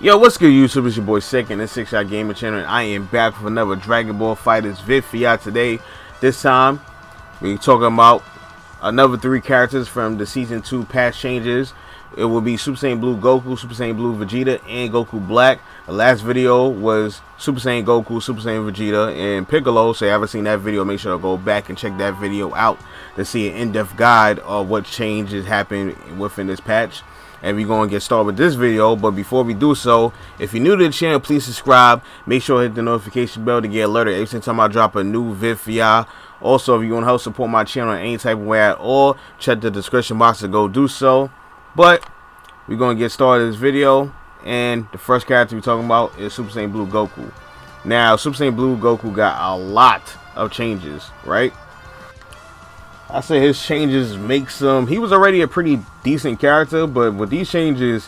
Yo, what's good, YouTube? It's your boy Sick and this 6-Shot Gamer Channel, and I am back with another Dragon Ball Fighterz vid for y'all today. This time, we're talking about another 3 characters from the Season 2 patch changes. It will be Super Saiyan Blue Goku, Super Saiyan Blue Vegeta, and Goku Black. The last video was Super Saiyan Goku, Super Saiyan Vegeta, and Piccolo. So if you haven't seen that video, make sure to go back and check that video out to see an in-depth guide of what changes happened within this patch. And we're going to get started with this video, but before we do so, if you're new to the channel, please subscribe. Make sure to hit the notification bell to get alerted every single time I drop a new vid for y'all. Also, if you want to help support my channel in any type of way at all, check the description box to go do so. But we're going to get started this video, and the first character we're talking about is Super Saiyan Blue Goku. Now, Super Saiyan Blue Goku got a lot of changes, right? I say his changes make some. He was already a pretty decent character, but with these changes,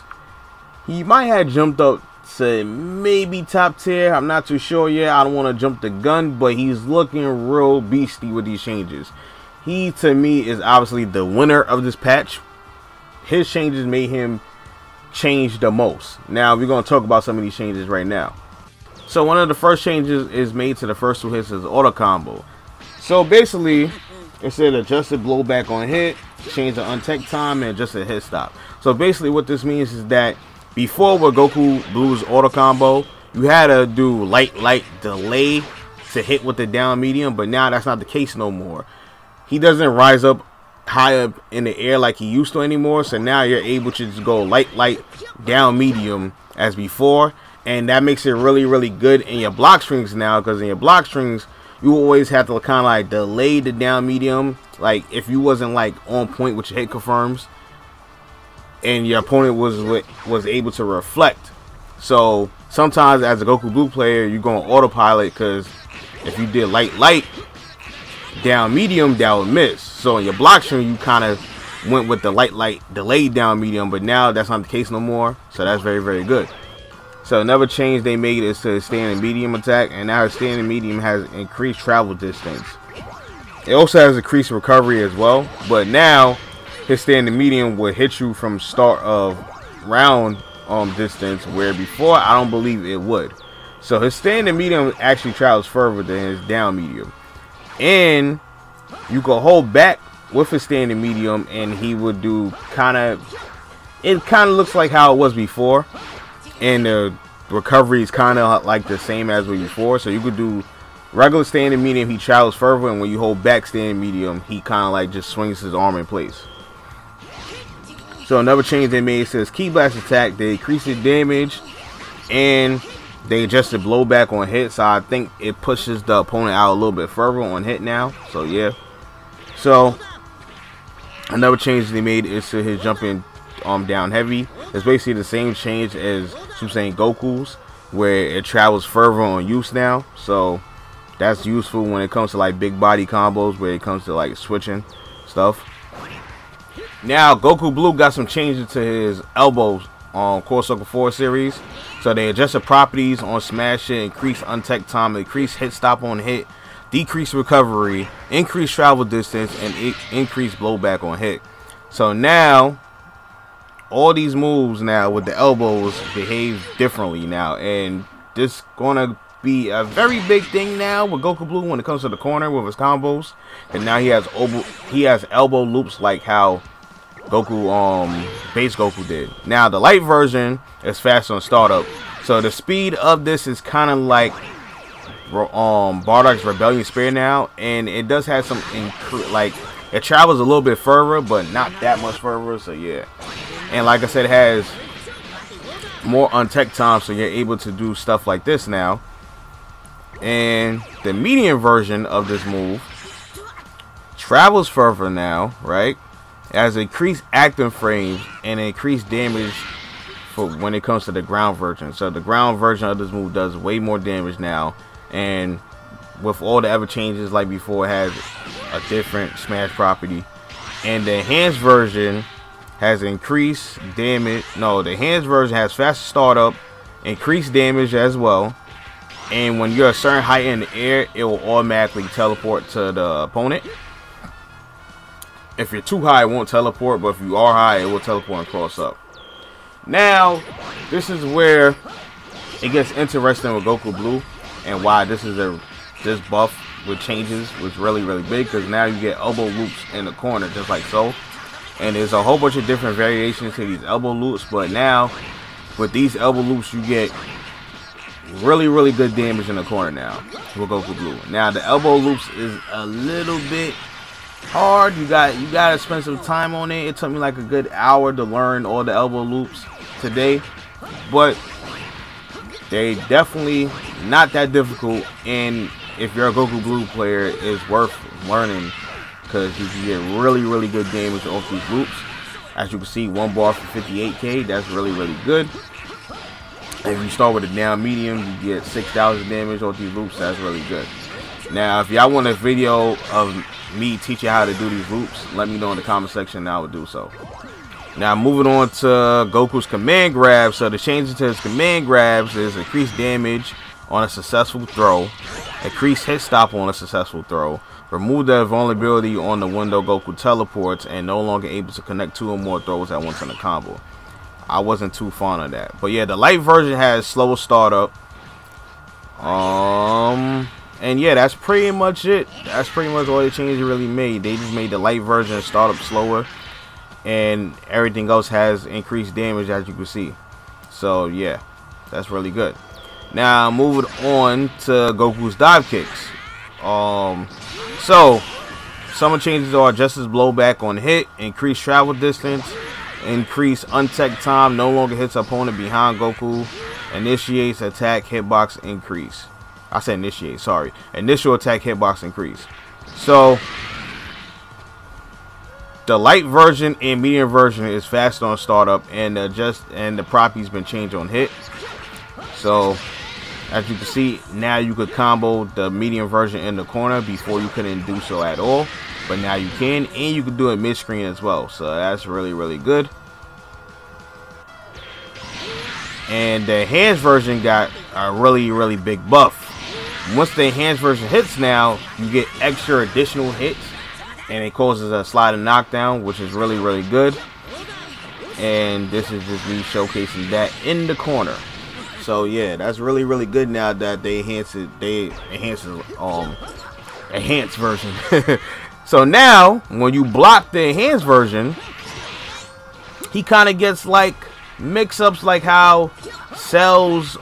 he might have jumped up to maybe top tier. I'm not too sure yet. I don't want to jump the gun, but he's looking real beastie with these changes. He, to me, is obviously the winner of this patch. His changes made him change the most. Now, we're going to talk about some of these changes right now. So, one of the first changes is made to the first 2 hits is auto combo. So, basically, instead of adjusted blowback on hit, change the untech time and adjust the hit stop. So basically what this means is that before with Goku Blue's auto combo, you had to do light delay to hit with the down medium, but now that's not the case no more. He doesn't rise up high up in the air like he used to anymore, so now you're able to just go light down medium as before, and that makes it really good in your block strings now, because in your block strings you always have to kind of like delay the down medium, like if you wasn't like on point with your hit confirms and your opponent was able to reflect. So sometimes as a Goku Blue player, you're going autopilot, because if you did light down medium, that would miss. So in your block string, you kind of went with the light delayed down medium, but now that's not the case no more, so that's very good. So another change they made is to his standing medium attack, and now his standing medium has increased travel distance. It also has increased recovery as well, but now his standing medium will hit you from start of round distance, where before I don't believe it would. So his standing medium actually travels further than his down medium, and you can hold back with his standing medium, and he would do it kind of looks like how it was before. And the recovery is kind of like the same as before. So you could do regular standing medium, he travels further, and when you hold back standing medium, he kind of like just swings his arm in place. So another change they made says Ki Blast attack. They increased the damage and they adjusted blowback on hit. So I think it pushes the opponent out a little bit further on hit now. So yeah. So another change they made is to his jumping down heavy. It's basically the same change as Super Saiyan Goku's, where it travels further on use now. So that's useful when it comes to like big body combos, where it comes to like switching stuff. Now Goku Blue got some changes to his elbows on Core Circle 4 series. So they adjusted properties on smash it, increase untech time, increase hit stop on hit, decrease recovery, increase travel distance, and increase blowback on hit. So now all these moves now with the elbows behave differently now, and this gonna be a very big thing now with Goku Blue when it comes to the corner with his combos. And now he has elbow loops like how Goku base Goku did. Now the light version is fast on startup, so the speed of this is kind of like Bardock's Rebellion Spear now, and it does have some like it travels a little bit further, but not that much further. So yeah. And like I said, it has more untech time, so you're able to do stuff like this now. And the medium version of this move travels further now, right? It has increased active frames and increased damage for when it comes to the ground version. So the ground version of this move does way more damage now. And with all the other changes like before, it has a different smash property. And the enhanced version has increased damage. No, the enhanced version has faster startup, increased damage as well, and when you're a certain height in the air, it will automatically teleport to the opponent. If you're too high, it won't teleport, but if you are high, it will teleport and cross up. Now, this is where it gets interesting with Goku Blue, and why this buff with changes was really big, because now you get elbow loops in the corner just like so, and there's a whole bunch of different variations to these elbow loops. But now with these elbow loops, you get really good damage in the corner now with Goku Blue. Now the elbow loops is a little bit hard. You gotta spend some time on it. It took me like a good hour to learn all the elbow loops today, but they definitely not that difficult, and if you're a Goku Blue player, it's worth learning, because you can get really good damage off these loops. As you can see, 1 bar for 58k, that's really good. If you start with a down medium, you get 6,000 damage off these loops. That's really good. Now, if y'all want a video of me teaching how to do these loops, let me know in the comment section, and I will do so. Now, moving on to Goku's command grabs. So the changes to his command grabs is increased damage on a successful throw, increased hit stop on a successful throw, remove the vulnerability on the window Goku teleports, and no longer able to connect 2 or more throws at once in a combo. I wasn't too fond of that, but yeah, the light version has slower startup. And yeah, that's pretty much it. That's pretty much all the changes they really made. They just made the light version start up slower, and everything else has increased damage, as you can see. So yeah, that's really good. Now moving on to Goku's dive kicks. So some of the changes are Justice blowback on hit, increased travel distance, increased untech time, no longer hits opponent behind Goku, initiates attack hitbox increase. I said initiate, sorry. Initial attack hitbox increase. So the light version and medium version is fast on startup, and the property's been changed on hit. So as you can see, now you could combo the medium version in the corner. Before you couldn't do so at all, but now you can, and you can do it mid-screen as well. So that's really good. And the enhanced version got a really big buff. Once the enhanced version hits, now you get extra additional hits, and it causes a sliding knockdown, which is really good. And this is just me showcasing that in the corner. So yeah, that's really good now that they enhanced enhanced version. So now when you block the enhanced version, he kind of gets like mix-ups, like how Cell's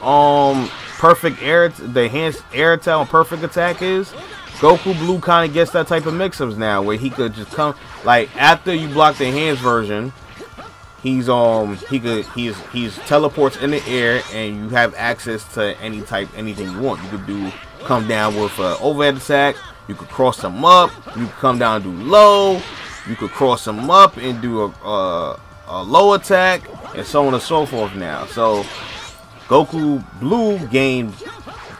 perfect air, the enhanced air attack and perfect attack is. Goku Blue kind of gets that type of mix-ups now, where he could just come, like, after you block the enhanced version, he's teleports in the air, and you have access to anything you want. You could come down with an overhead attack, you could cross them up, you could come down and do low, you could cross them up and do a low attack, and so on and so forth now. So Goku Blue gained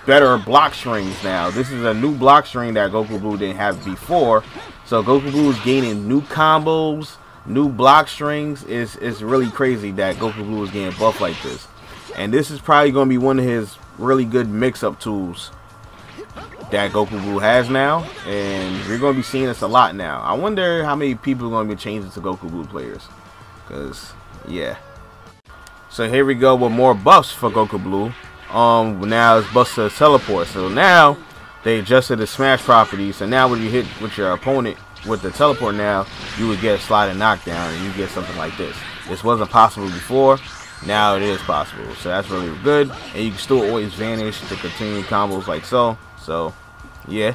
better block strings now. This is a new block string that Goku Blue didn't have before. So Goku Blue is gaining new combos, new block strings. It's really crazy that Goku Blue is getting buffed like this. And this is probably going to be one of his really good mix-up tools that Goku Blue has now. And you're going to be seeing this a lot now. I wonder how many people are going to be changing to Goku Blue players. Because, yeah. So here we go with more buffs for Goku Blue. Now it's buffs to teleport. So now they adjusted the smash property. So now when you hit with your opponent with the teleport, now you would get a sliding knockdown, and you get something like this. This wasn't possible before. Now it is possible. So that's really good. And you can still always vanish to continue combos like so. So yeah.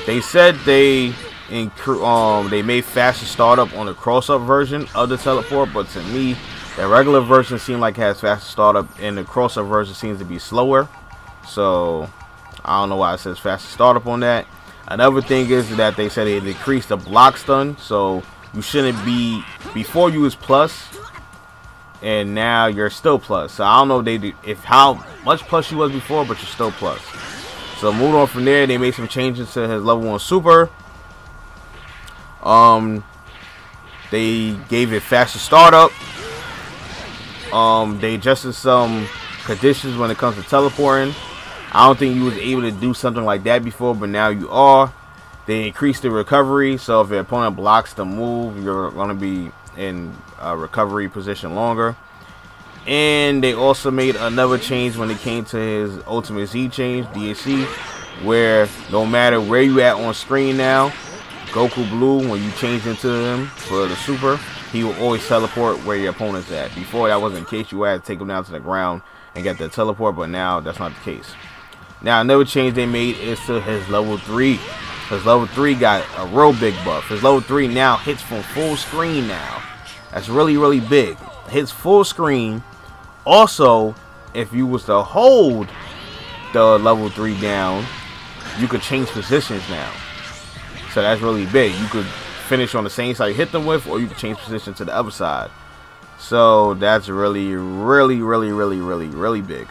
They said they made faster startup on the cross-up version of the teleport, but to me, the regular version seemed like it has faster startup, and the cross-up version seems to be slower. So I don't know why it says faster startup on that. Another thing is that they said they decreased the block stun, so you shouldn't be, before you was plus, and now you're still plus. So I don't know how much plus you was before, but you're still plus. So moving on from there, they made some changes to his level 1 super. They gave it faster startup. They adjusted some conditions when it comes to teleporting. I don't think you was able to do something like that before, but now you are. They increased the recovery, so if your opponent blocks the move, you're going to be in recovery position longer. And they also made another change when it came to his Ultimate Z change, DSC, where no matter where you at on screen now, Goku Blue, when you change into him for the super, he will always teleport where your opponent's at. Before, that wasn't the case. You had to take him down to the ground and get the teleport, but now that's not the case. Now, another change they made is to his level 3. His level 3 got a real big buff. His level 3 now hits from full screen now. That's really, really big. Hits full screen. Also, if you was to hold the level 3 down, you could change positions now. So that's really big. You could finish on the same side you hit them with, or you could change position to the other side. So that's really, really, really, really, really, really big.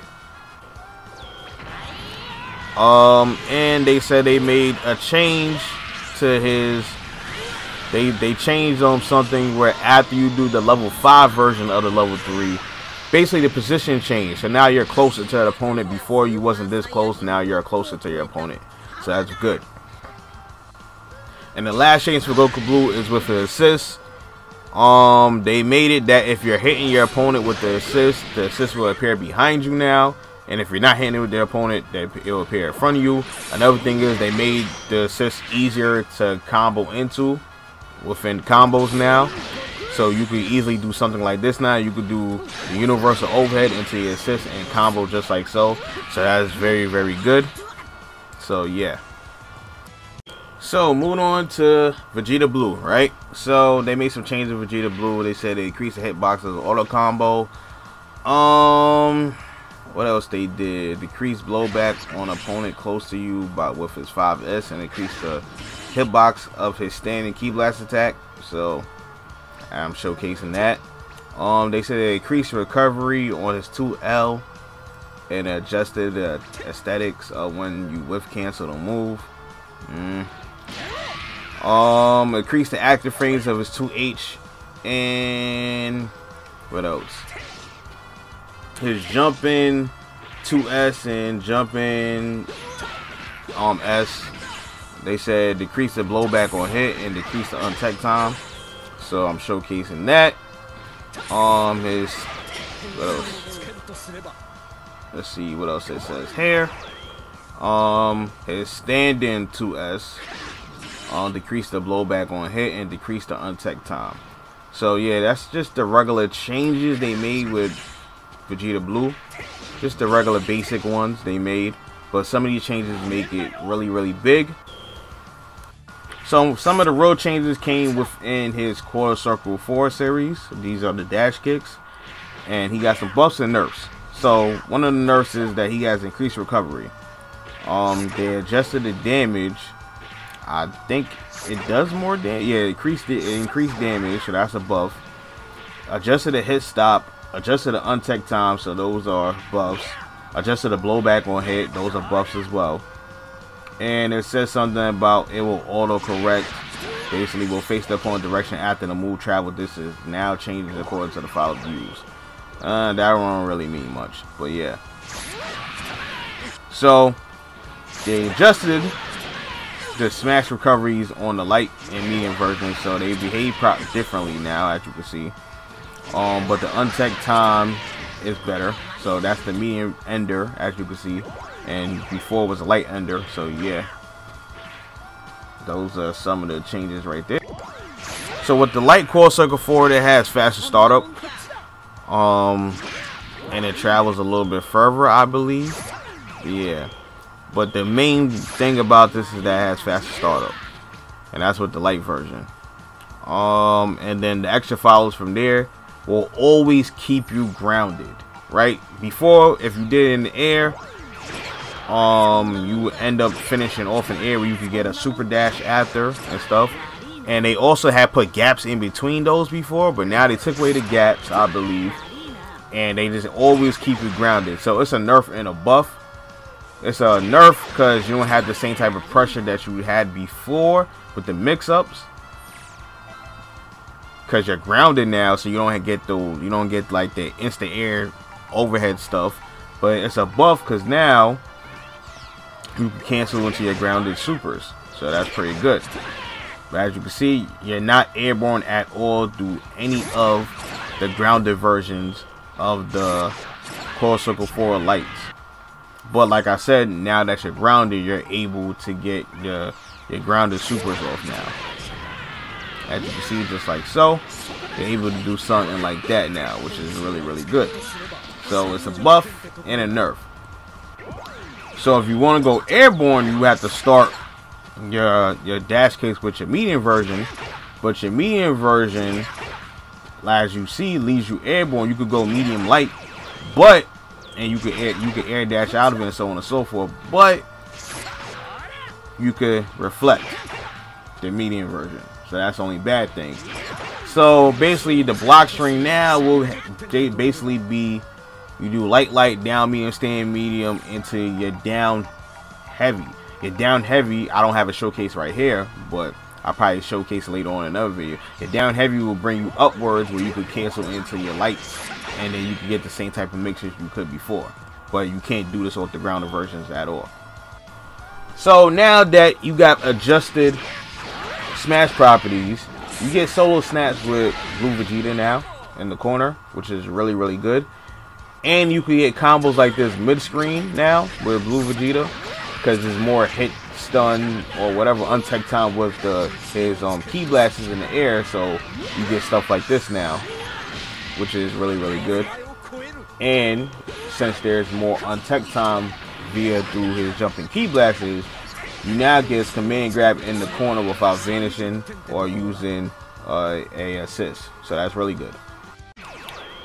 And they said they made a change to his. They changed on something where after you do the level 5 version of the level 3, basically the position changed. So now you're closer to the opponent. Before you wasn't this close. Now you're closer to your opponent. So that's good. And the last change for Goku Blue is with the assist. They made it that if you're hitting your opponent with the assist will appear behind you now. And if you're not hitting it with their opponent, it will appear in front of you. Another thing is they made the assist easier to combo into within combos now. So you could easily do something like this now. You could do the universal overhead into your assist and combo just like so. So that's very, very good. So yeah. So moving on to Vegeta Blue, right? So they made some changes with Vegeta Blue. They said they increased the hitbox of the auto combo. What else they did? Decrease blowback on opponent close to you with his 5S, and increase the hitbox of his standing key blast attack. So I'm showcasing that. They said they increased recovery on his 2L and adjusted the aesthetics of when you whiff cancel the move. Increase the active frames of his 2H, and what else? His jumping 2S and jumping S. They said decrease the blowback on hit and decrease the untech time. So I'm showcasing that. His what else? Let's see what else it says here. His stand-in 2S. Decrease the blowback on hit and decrease the untech time. So yeah, that's just the regular changes they made with Vegeta Blue. Just the regular basic ones they made. But some of these changes make it really, really big. So some of the real changes came within his Quarter Circle 4 series. These are the dash kicks. And he got some buffs and nerfs. So one of the nerfs is that he has increased recovery. They adjusted the damage. I think it does more damage. Yeah, increased damage, so that's a buff. Adjusted the hit stop, adjusted the untech time, so those are buffs. Adjusted the blowback on hit, those are buffs as well. And it says something about it will auto correct. Basically, will face the opponent direction after the move travel distance now changes according to the file views. That don't really mean much, but yeah. So they adjusted the smash recoveries on the light and medium version, so they behave differently now, as you can see. But the untech time is better, so that's the medium ender, as you can see, and before was a light ender. So yeah, those are some of the changes right there. So with the light Core Circle 4, it has faster startup, and it travels a little bit further, I believe. Yeah. But the main thing about this is that it has faster startup, and that's with the light version. And then the extra follows from there will always keep you grounded, right? Before, if you did it in the air, you would end up finishing off in air where you could get a super dash after and stuff. And they also had put gaps in between those before, but now they took away the gaps, I believe, and they just always keep you grounded. So it's a nerf and a buff. It's a nerf because you don't have the same type of pressure that you had before with the mix-ups, because you're grounded now, so you don't get like the instant air overhead stuff. But it's a buff because now you can cancel into your grounded supers, so that's pretty good. But as you can see, you're not airborne at all through any of the grounded versions of the Core Circle 4 lights. But like I said, now that you're grounded, you're able to get your grounded supers off now. As you can see, just like so, you're able to do something like that now, which is really, really good. So it's a buff and a nerf. So if you want to go airborne, you have to start your dash case with your medium version. But your medium version, as you see, leaves you airborne. You could go medium light, but you could air dash out of it and so on and so forth. But you could reflect the medium version. So that's the only bad thing. So basically, the block string now will basically be, you do light, down, medium, stand, medium into your down heavy. Your down heavy, I don't have a showcase right here, but I'll probably showcase later on in another video. Your down heavy will bring you upwards where you could cancel into your lights, and then you can get the same type of mixes you could before. But you can't do this off the grounded versions at all. So now that you got adjusted smash properties, you get solo snaps with Blue Vegeta now in the corner, which is really, really good. And you can get combos like this mid-screen now with Blue Vegeta, because there's more hit, stun, or whatever untech time with his key blasts in the air. So you get stuff like this now, which is really, really good. And since there's more untech time through his jumping key blasts, you now get his command grab in the corner without vanishing or using a assist. So that's really good.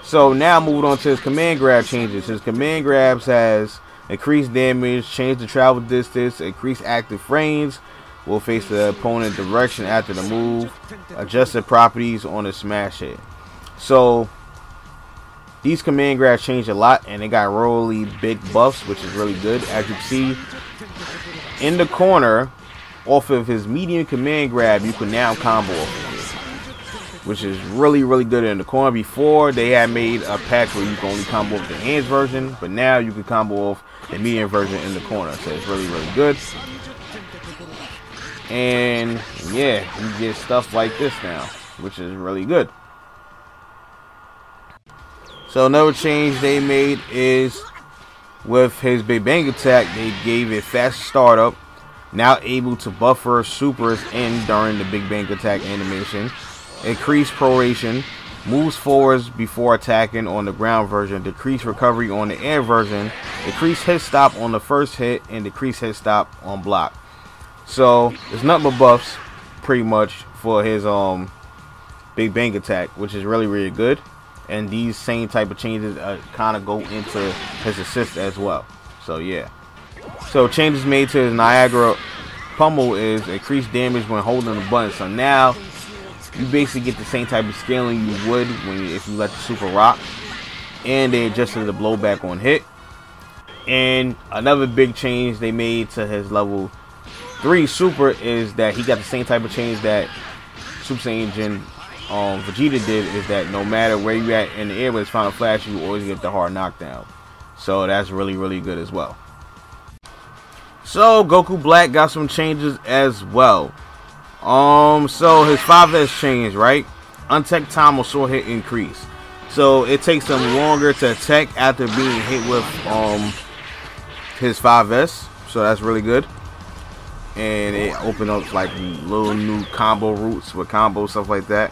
So now moving on to his command grab changes. His command grabs has increased damage, change the travel distance, increase active frames, will face the opponent direction after the move, adjusted properties on the smash hit. So these command grabs changed a lot, and they got really big buffs, which is really good. As you can see in the corner, off of his medium command grab, you can now combo off of it, which is really, really good in the corner. Before, they had made a patch where you can only combo off the hands version, but now you can combo off the medium version in the corner. So it's really, really good. And yeah, you get stuff like this now, which is really good. So another change they made is with his Big Bang attack, they gave it fast startup, now able to buffer supers in during the Big Bang attack animation, increase proration, moves forwards before attacking on the ground version, decrease recovery on the air version, decrease hit stop on the first hit, and decrease hit stop on block. So there's nothing but buffs pretty much for his Big Bang attack, which is really, really good. And these same type of changes kind of go into his assist as well. So yeah. So changes made to his Niagara pummel is increased damage when holding the button. So now you basically get the same type of scaling you would if you let the super rock. And they adjusted the blowback on hit. And another big change they made to his level 3 super is that he got the same type of change that Super Saiyan Vegeta did, is that no matter where you at in the air with his final flash, you always get the hard knockdown. So that's really, really good as well. So Goku Black got some changes as well. So his 5S changed, right? Untech time will short hit increase. So it takes him longer to attack after being hit with his 5S. So that's really good. And it opened up like little new combo routes with combos, stuff like that.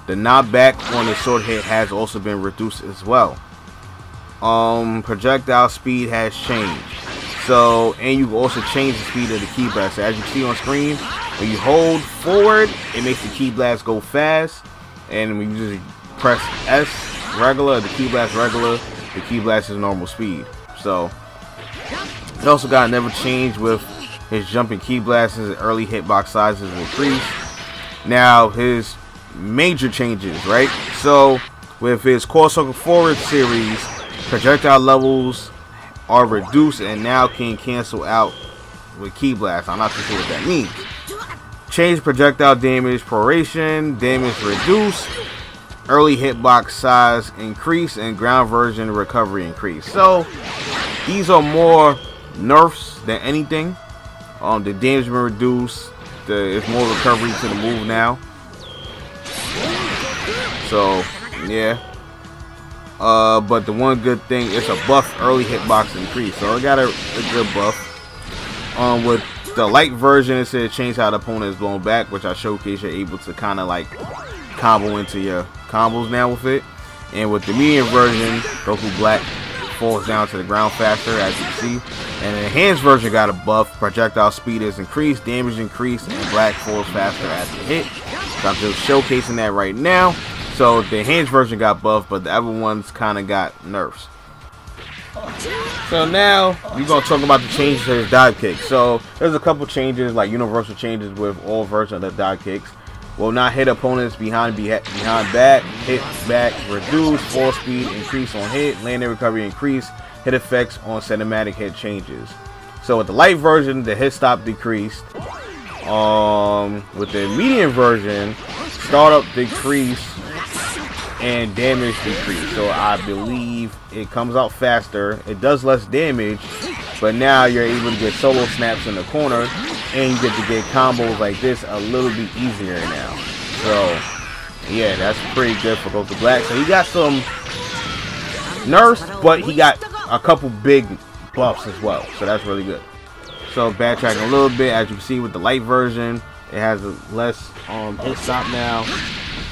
The knockback on the short hit has also been reduced as well. Projectile speed has changed. So, and you can also change the speed of the key blast. So as you see on screen, when you hold forward, it makes the key blast go fast. And when you just press S regular, the key blast regular, the key blast is normal speed. So, it also got another change with his jumping key blasts. Early hitbox sizes increased. Now, his major changes, right? So with his Core Circle Forward series, projectile levels are reduced and now can cancel out with key blast. I'm not too sure what that means. Change projectile damage proration, damage reduced, early hitbox size increase, and ground version recovery increase. So these are more nerfs than anything. The damage been reduced. There's more recovery to the move now. So Yeah. But the one good thing, it's a buff early hitbox increase, so it got a good buff. With the light version, it said change how the opponent is blown back, which I showcase. You're able to kind of like combo into your combos now with it. And with the medium version, Goku Black falls down to the ground faster, as you see. And the enhanced version got a buff. Projectile speed is increased, damage increased, and Black falls faster as it hit. So I'm just showcasing that right now. So the enhanced version got buffed, but the other ones kind of got nerfs. So now we're gonna talk about the changes to his dive kick. So there's a couple changes, like universal changes with all versions of the dive kicks. Will not hit opponents behind back, hit back, reduce, fall speed, increase on hit, landing recovery increase, hit effects on cinematic hit changes. So with the light version, the hit stop decreased. With the medium version, startup decrease and damage decrease. So I believe it comes out faster, it does less damage, but now you're able to get solo snaps in the corner, and you get to get combos like this a little bit easier now. So yeah, that's pretty good for Goku Black. So he got some nerfs, but he got a couple big buffs as well, so that's really good. So backtracking a little bit, as you can see with the light version, it has a less hit stop now.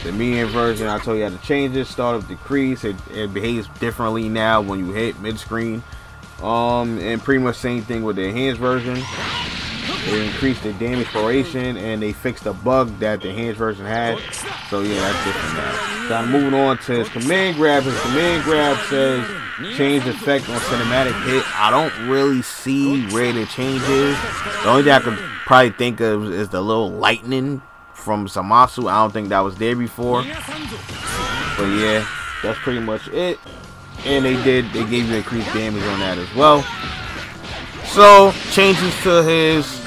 The medium version, I told you how to change it. Startup decrease, it behaves differently now when you hit mid screen. And pretty much same thing with the enhanced version. They increased the damage duration, and they fixed a bug that the enhanced version had. So yeah, that's different now. So I'm moving on to his command grab. His command grab says change effect on cinematic hit. I don't really see where the change is. The only thing I could probably think of is the little lightning from Samasu. I don't think that was there before. But yeah, that's pretty much it. And they gave you increased damage on that as well. So changes to his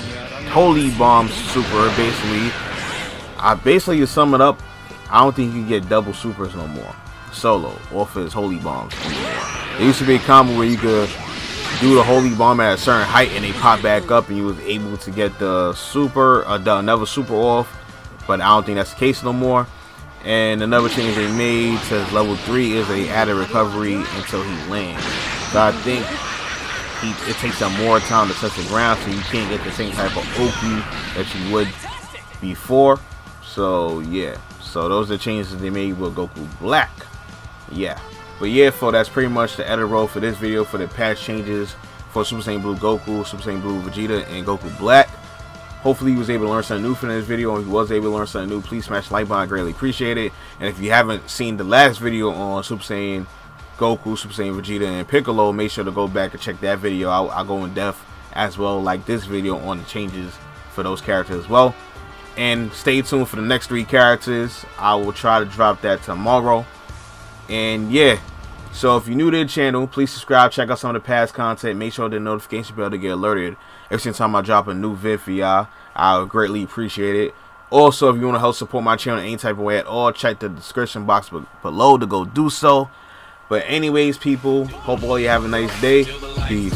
Holy Bomb super, basically to sum it up, I don't think you can get double supers no more solo off his Holy Bombs anymore. There used to be a combo where you could do the Holy Bomb at a certain height and they pop back up and you was able to get the super, another super off, but I don't think that's the case no more. And another change they made to level 3 is they added recovery until he lands. So I think it takes him more time to touch the ground, so you can't get the same type of Oki that you would before. So yeah, so those are the changes they made with Goku Black. Yeah, but yeah, folks, that's pretty much the edit roll for this video for the patch changes for Super Saiyan Blue Goku, Super Saiyan Blue Vegeta, and Goku Black. Hopefully you was able to learn something new from this video. If you was able to learn something new, please smash the like button. I greatly appreciate it. And if you haven't seen the last video on Super Saiyan Goku, Super Saiyan Vegeta, and Piccolo, make sure to go back and check that video. I'll go in depth as well, like this video, on the changes for those characters as well. And stay tuned for the next 3 characters. I will try to drop that tomorrow. And yeah, so if you're new to the channel, please subscribe, check out some of the past content, make sure the notification bell to get alerted every single time I drop a new vid for y'all. I would greatly appreciate it. Also, if you want to help support my channel in any type of way at all, check the description box below to go do so. But anyways, people, hope all you have a nice day. Peace.